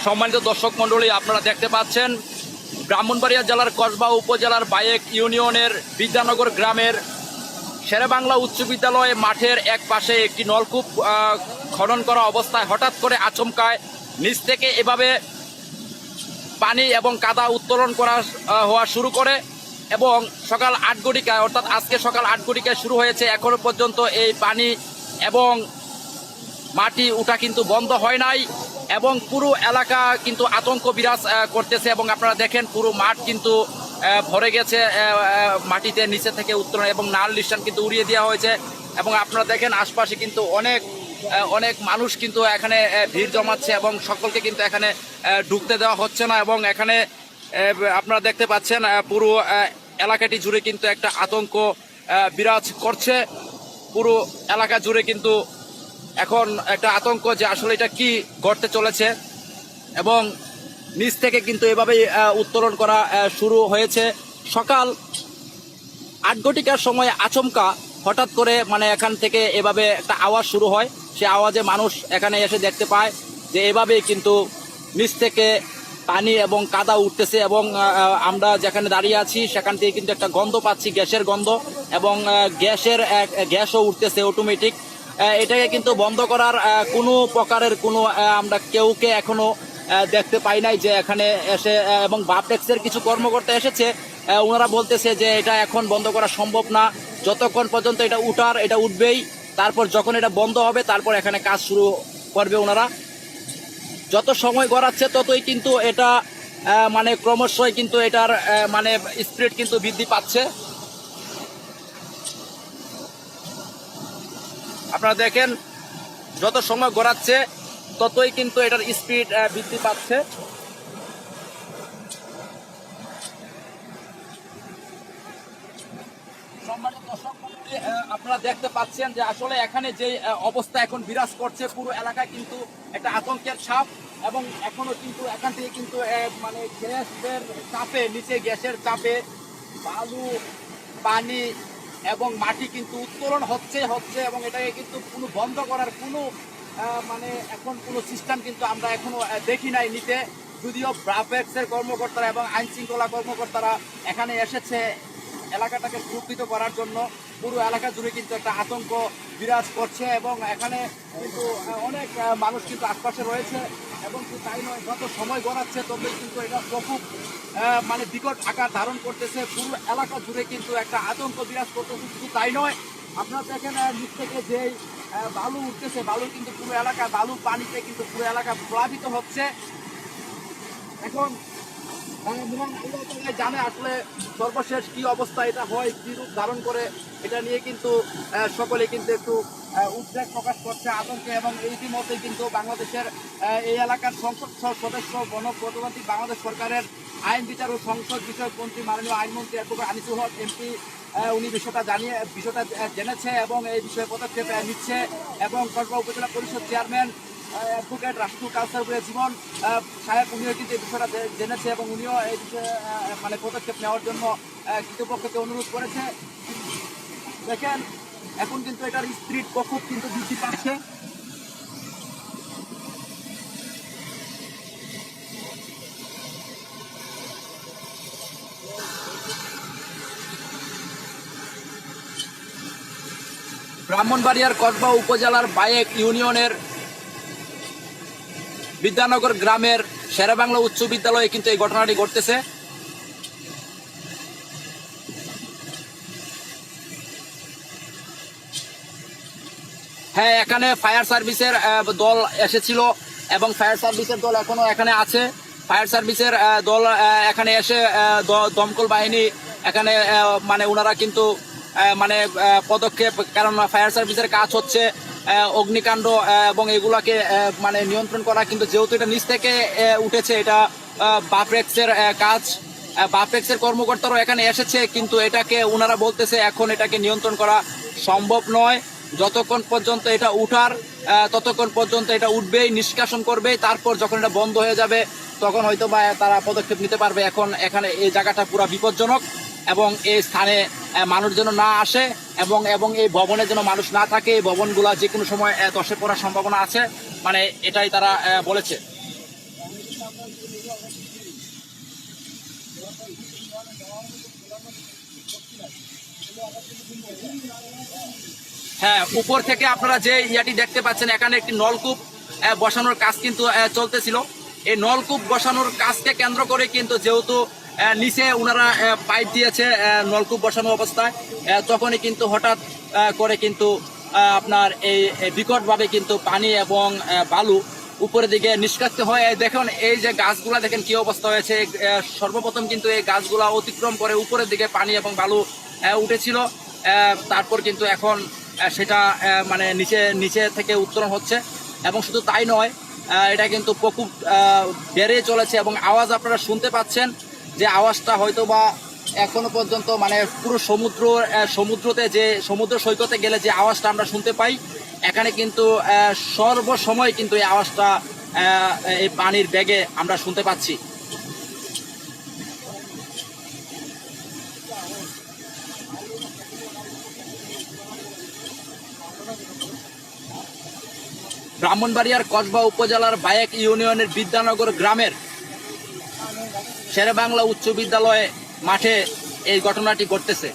সম্মানিত দর্শক মণ্ডলী, আপনারা দেখতে পাচ্ছেন ব্রাহ্মণবাড়িয়া জেলার কসবা উপজেলার বায়েক ইউনিয়নের বিদ্যানগর গ্রামের শেরেবাংলা উচ্চ বিদ্যালয় মাঠের এক পাশে একটি নলকূপ খনন করা অবস্থায় হঠাৎ করে আচমকায় নিচ থেকে এভাবে পানি এবং কাদা উত্তোলন করা হওয়া শুরু করে এবং সকাল ৮ ঘটিকায় অর্থাৎ আজকে সকাল ৮ ঘটিকায় শুরু হয়েছে। এখনো পর্যন্ত এই পানি এবং মাটি উঠা কিন্তু বন্ধ হয় নাই এবং পুরো এলাকা কিন্তু আতঙ্ক বিরাজ করতেছে এবং আপনারা দেখেন পুরো মাঠ কিন্তু ভরে গেছে মাটিতে নিচে থেকে উত্তোলন এবং নাল নিশান কিন্তু উড়িয়ে দেওয়া হয়েছে এবং আপনারা দেখেন আশপাশে কিন্তু অনেক মানুষ কিন্তু এখানে ভিড় জমাচ্ছে এবং সকলকে কিন্তু এখানে ঢুকতে দেওয়া হচ্ছে না এবং এখানে আপনারা দেখতে পাচ্ছেন পুরো এলাকাটি জুড়ে কিন্তু একটা আতঙ্ক বিরাজ করছে। পুরো এলাকা জুড়ে কিন্তু এখন একটা আতঙ্ক যে আসলে এটা কি ঘটতে চলেছে এবং নিচ থেকে কিন্তু এভাবেই উত্তোলন করা শুরু হয়েছে। সকাল ৮ ঘটিকার সময় আচমকা হঠাৎ করে এখান থেকে এভাবে একটা আওয়াজ শুরু হয়। সে আওয়াজে মানুষ এখানে এসে দেখতে পায় যে এভাবেই কিন্তু নিচ থেকে পানি এবং কাদা উঠতেছে এবং আমরা যেখানে দাঁড়িয়ে আছি সেখান থেকে কিন্তু একটা গন্ধ পাচ্ছি, গ্যাসের গন্ধ এবং গ্যাসও উঠতেছে অটোমেটিক। এটাকে কিন্তু বন্ধ করার কোনো প্রকারের কোনো আমরা কেউকে এখনো দেখতে পাই নাই যে এখানে এসে এবং বাপটেক্সের কিছু কর্মকর্তা এসেছে, ওনারা বলতেছে যে এটা এখন বন্ধ করা সম্ভব না, যতক্ষণ পর্যন্ত এটা উঠবেই, তারপর যখন এটা বন্ধ হবে তারপর এখানে কাজ শুরু করবে ওনারা। যত সময় গড়াচ্ছে ততই কিন্তু এটা ক্রমশই কিন্তু এটার স্পিড কিন্তু বৃদ্ধি পাচ্ছে। আপনারা দেখেন যত সময় গড়াচ্ছে ততই কিন্তু এটার স্পিড বৃদ্ধি পাচ্ছে। সম্মানিত দর্শক মণ্ডলী, আপনারা দেখতে পাচ্ছেন যে আসলে এখানে যে অবস্থা এখন বিরাজ করছে পুরো এলাকায় কিন্তু একটা আতঙ্কের ছাপ এবং এখনো কিন্তু এখান থেকে কিন্তু গ্যাসের চাপে, নিচে গ্যাসের চাপে বালু, পানি এবং মাটি কিন্তু উত্তোলন হচ্ছে এবং এটাকে কিন্তু কোনো বন্ধ করার কোনো এখন কোনো সিস্টেম কিন্তু আমরা এখনো দেখি নাই নিতে। যদিও ব্রাপেক্সের কর্মকর্তারা এবং আইন শৃঙ্খলা কর্মকর্তারা এখানে এসেছে এলাকাটাকে সুরক্ষিত করার জন্য, পুরো এলাকা জুড়ে কিন্তু একটা আতঙ্ক বিরাজ করছে এবং এখানে কিন্তু অনেক মানুষ কিন্তু আশপাশে রয়েছে এবং তাই নয়, যত সময় গড়াচ্ছে ততই কিন্তু এটা প্রকোপ বিকট আকার ধারণ করতেছে। পুরো এলাকা জুড়ে কিন্তু একটা আতঙ্ক বিরাজ করতেছে। শুধু তাই নয়, আপনারা দেখেন নিচ থেকে যেই বালু উঠতেছে, বালু কিন্তু পুরো এলাকা, বালু পানিতে কিন্তু পুরো এলাকা প্লাবিত হচ্ছে। এখন জানে আসলে সর্বশেষ কি অবস্থা এটা হয়, কি রূপ ধারণ করে, এটা নিয়ে কিন্তু সকলে কিন্তু একটু উদ্বেগ প্রকাশ করছে, আতঙ্কে। এবং ইতিমধ্যে কিন্তু বাংলাদেশের এই এলাকার সংসদ সদস্য গণপ্রজাতন্ত্রী বাংলাদেশ সরকারের আইন বিচার ও সংসদ বিষয়ক মন্ত্রী মাননীয় আইনমন্ত্রী অ্যাডভোকেট আনিসুল হক এমপি উনি বিষয়টা জেনেছে এবং এই বিষয়ে পদক্ষেপ নিচ্ছে এবং কসবা উপজেলা পরিষদ চেয়ারম্যান অ্যাডভোকেট রাষ্ট্রীয় কাউন্সিলর জীবন সাহেব উনিও কিন্তু এই বিষয়টা জেনেছে এবং উনিও এই বিষয়ে পদক্ষেপ নেওয়ার জন্য কর্তৃপক্ষকে অনুরোধ করেছে। দেখেন এখন কিন্তু এটার স্পিড প্রকোপ কিন্তু বৃদ্ধি পাচ্ছে। ব্রাহ্মণবাড়িয়ার কসবা উপজেলার বায়েক ইউনিয়নের বিদ্যানগর গ্রামের শেরেবাংলা উচ্চ বিদ্যালয়ে কিন্তু এই ঘটনাটি ঘটতেছে। হ্যাঁ, এখানে ফায়ার সার্ভিসের দল এসেছিল এবং ফায়ার সার্ভিসের দল এখনো এখানে আছে। ফায়ার সার্ভিসের দল এখানে এসে দমকল বাহিনী এখানে ওনারা কিন্তু পদক্ষেপ, কারণ ফায়ার সার্ভিসের কাজ হচ্ছে অগ্নিকাণ্ড এবং এগুলাকে নিয়ন্ত্রণ করা, কিন্তু যেহেতু এটা নিচ থেকে উঠেছে এটা বাপটেক্সের কাজ, বাপটেক্সের কর্মকর্তারাও এখানে এসেছে, কিন্তু এটাকে ওনারা বলতেছে এখন এটাকে নিয়ন্ত্রণ করা সম্ভব নয়, যতক্ষণ পর্যন্ত এটা উঠার ততক্ষণ পর্যন্ত এটা উঠবেই, নিষ্কাশন করবেই, তারপর যখন এটা বন্ধ হয়ে যাবে তখন হয়তো বা তারা পদক্ষেপ নিতে পারবে। এখন এখানে এই জায়গাটা পুরো বিপজ্জনক এবং এই স্থানে মানুষ যেন না আসে এবং এই ভবনে যেন মানুষ না থাকে, এই ভবনগুলা যে কোনো সময় ধসে পড়ার সম্ভাবনা আছে, এটাই তারা বলেছে। হ্যাঁ, উপর থেকে আপনারা যে ইয়াটি দেখতে পাচ্ছেন, এখানে একটি নলকূপ বসানোর কাজ কিন্তু চলতেছিল। এই নলকূপ বসানোর কাজকে কেন্দ্র করে কিন্তু যেহেতু নিচে ওনারা পাইপ দিয়েছে নলকূপ বসানো অবস্থায়, তখনই কিন্তু হঠাৎ করে কিন্তু আপনার এই বিকটভাবে কিন্তু পানি এবং বালু উপরের দিকে নিষ্কাশিত হয়। দেখুন এই যে গাছগুলা দেখেন কি অবস্থা হয়েছে। সর্বপ্রথম কিন্তু এই গাছগুলা অতিক্রম করে উপরের দিকে পানি এবং বালু উঠেছিল, তারপর কিন্তু এখন সেটা মানে নিচে থেকে উত্তোলন হচ্ছে। এবং শুধু তাই নয়, এটা কিন্তু প্রকোপ বেড়ে চলেছে এবং আওয়াজ আপনারা শুনতে পাচ্ছেন, যে আওয়াজটা হয়তো বা এখনো পর্যন্ত মানে পুরো সমুদ্রতে যে সমুদ্র সৈকতে গেলে যে আওয়াজটা আমরা শুনতে পাই, এখানে কিন্তু সর্বসময় কিন্তু এই আওয়াজটা এই পানির বেগে আমরা শুনতে পাচ্ছি। ব্রাহ্মণবাড়িয়ার কসবা উপজেলার বায়েক ইউনিয়নের বিদ্যানগর গ্রামের শেরেবাংলা উচ্চ বিদ্যালয়ে মাঠে এই ঘটনাটি ঘটতেছে।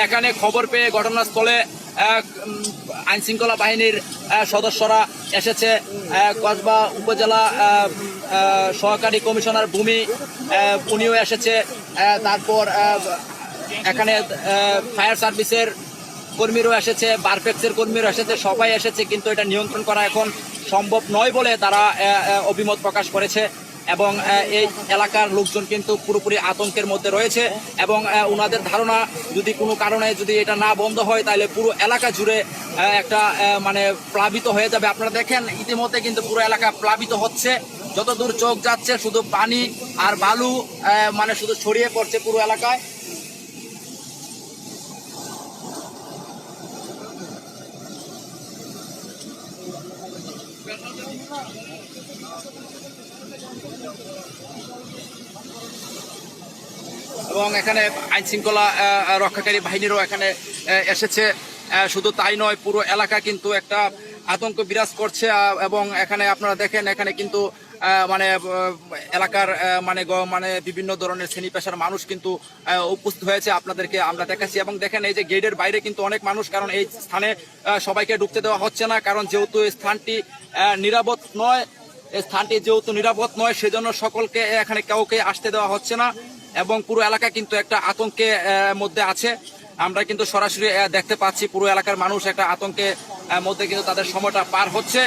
এখানে খবর পেয়ে ঘটনাস্থলে আইন শৃঙ্খলা বাহিনীর সদস্যরা এসেছে। কসবা উপজেলা সহকারী কমিশনার ভূমি উনিও এসেছে। তারপর এখানে ফায়ার সার্ভিসের কর্মীরাও এসেছে, বারপেক্সের কর্মীরাও এসেছে, সবাই এসেছে, কিন্তু এটা নিয়ন্ত্রণ করা এখন সম্ভব নয় বলে তারা অভিমত প্রকাশ করেছে। এবং এই এলাকার লোকজন কিন্তু পুরোপুরি আতঙ্কের মধ্যে রয়েছে এবং ওনাদের ধারণা যদি কোনো কারণে যদি এটা না বন্ধ হয় তাহলে পুরো এলাকা জুড়ে একটা মানে প্লাবিত হয়ে যাবে। আপনারা দেখেন ইতিমধ্যে কিন্তু পুরো এলাকা প্লাবিত হচ্ছে, যত দূর চোখ যাচ্ছে শুধু পানি আর বালু মানে শুধু ছড়িয়ে পড়ছে পুরো এলাকায়। এবং এখানে আইন শৃঙ্খলা রক্ষাকারী বাহিনীরও এখানে এসেছে। শুধু তাই নয়, পুরো এলাকা কিন্তু একটা আতঙ্ক বিরাজ করছে। এবং এখানে আপনারা দেখেন এখানে কিন্তু মানে এলাকার মানে বিভিন্ন ধরনের শ্রেণী পেশার মানুষ কিন্তু উপস্থিত হয়েছে, আপনাদেরকে আমরা দেখাচ্ছি। এবং দেখেন এই যে গেটের বাইরে কিন্তু অনেক মানুষ, কারণ এই স্থানে সবাইকে ঢুকতে দেওয়া হচ্ছে না, কারণ যেহেতু এই স্থানটি নিরাপদ নয়, এই স্থানটি যেহেতু নিরাপদ নয় সেজন্য সকলকে এখানে কাউকে আসতে দেওয়া হচ্ছে না এবং পুরো এলাকা কিন্তু একটা আতঙ্কের মধ্যে আছে। আমরা কিন্তু সরাসরি দেখতে পাচ্ছি পুরো এলাকার মানুষ একটা আতঙ্কের মধ্যে কিন্তু তাদের সময়টা পার হচ্ছে।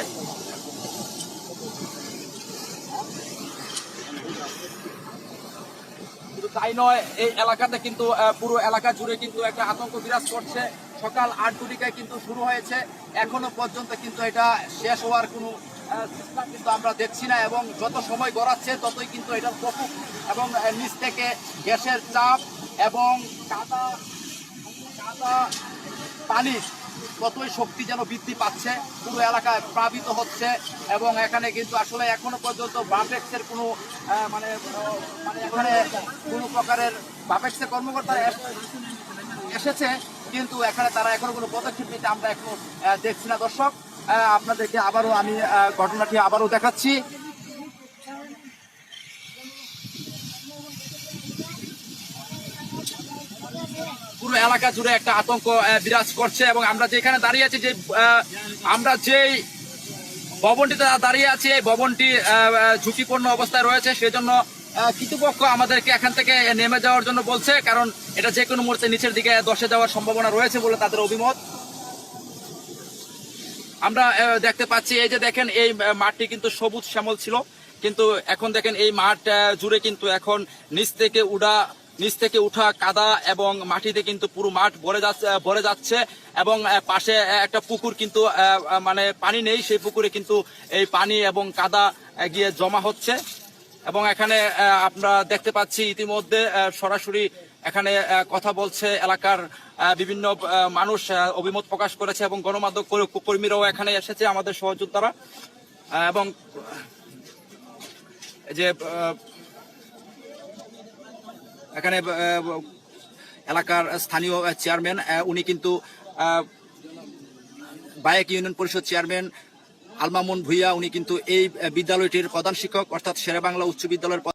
তাই নয়, এই এলাকাতে কিন্তু পুরো এলাকা জুড়ে কিন্তু একটা আতঙ্ক বিরাজ করছে। সকাল 8টায় কিন্তু শুরু হয়েছে, এখনো পর্যন্ত কিন্তু এটা শেষ হওয়ার কোনো চেষ্টা কিন্তু আমরা দেখছি না। এবং যত সময় গড়াচ্ছে ততই কিন্তু এটার প্রকোপ এবং নিচ থেকে গ্যাসের চাপ এবং কাদা পানি ততই শক্তি যেন বৃদ্ধি পাচ্ছে, পুরো এলাকায় প্লাবিত হচ্ছে। এবং এখানে কিন্তু আসলে এখনো পর্যন্ত বাপেক্সের কোনো মানে এখানে কোনো প্রকারের বাপেক্সের কর্মকর্তা এসেছে, কিন্তু এখানে তারা এখনো কোনো পদক্ষেপ নিতে আমরা এখনো দেখছি না। দর্শক, আপনাদেরকে আবারও আমি ঘটনাটি আবারও দেখাচ্ছি। পুরো এলাকা জুড়ে একটা আতঙ্ক বিরাজ করছে। এবং আমরা যেখানে দাঁড়িয়ে আছি, যে আমরা যেই ভবনটিতে দাঁড়িয়ে আছি, এই ভবনটি ঝুঁকিপূর্ণ অবস্থায় রয়েছে, সেজন্য কর্তৃপক্ষ আমাদেরকে এখান থেকে নেমে যাওয়ার জন্য বলছে, কারণ এটা যে কোনো মুহূর্তে নিচের দিকে ধসে যাওয়ার সম্ভাবনা রয়েছে বলে তাদের অভিমত। আমরা দেখতে পাচ্ছি এই যে দেখেন এই মাঠটি কিন্তু সবুজ শ্যামল ছিল, কিন্তু এখন দেখেন এই মাঠ জুড়ে কিন্তু এখন নিচ থেকে উঠা কাদা এবং মাটিতে কিন্তু পুরো মাঠ ভরে যাচ্ছে। এবং পাশে একটা পুকুর কিন্তু মানে পানি নেই, সেই পুকুরে কিন্তু এই পানি এবং কাদা গিয়ে জমা হচ্ছে। এবং এখানে আমরা দেখতে পাচ্ছি ইতিমধ্যে সরাসরি এখানে কথা বলছে এলাকার বিভিন্ন মানুষ, অভিমত প্রকাশ করেছে এবং গণমাধ্যম কর্মীরাও এখানে এসেছে আমাদের সহযোদ্ধারা। এবং যে এখানে এলাকার স্থানীয় চেয়ারম্যান, উনি কিন্তু বায়েক ইউনিয়ন পরিষদ চেয়ারম্যান আল মামুন ভূঁইয়া, উনি কিন্তু এই বিদ্যালয়টির প্রধান শিক্ষক অর্থাৎ শেরেবাংলা উচ্চ বিদ্যালয়ের